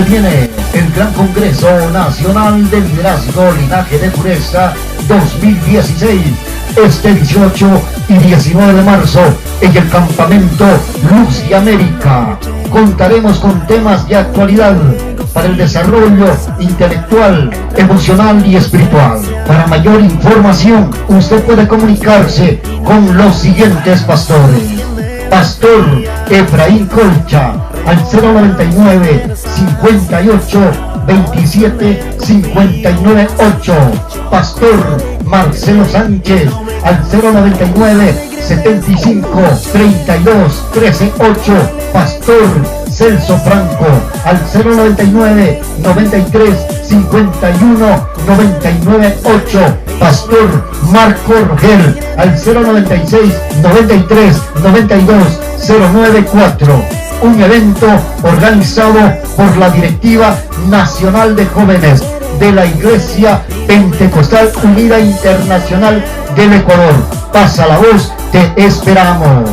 viene el Gran Congreso Nacional de Liderazgo Linaje de Pureza 2016, este 18 y 19 de marzo en el campamento Luz y América. Contaremos con temas de actualidad para el desarrollo intelectual, emocional y espiritual. Para mayor información, usted puede comunicarse con los siguientes pastores. Pastor Efraín Colcha, al 099 58 27 59 8. Pastor Marcelo Sánchez, al 099 75 32 13 8. Pastor Celso Franco, al 099 93 51 99 8. Pastor Marco Rogel, al 096 93 92 09 4. Un evento organizado por la Directiva Nacional de Jóvenes de la Iglesia Pentecostal Unida Internacional del Ecuador. Pasa la voz, te esperamos.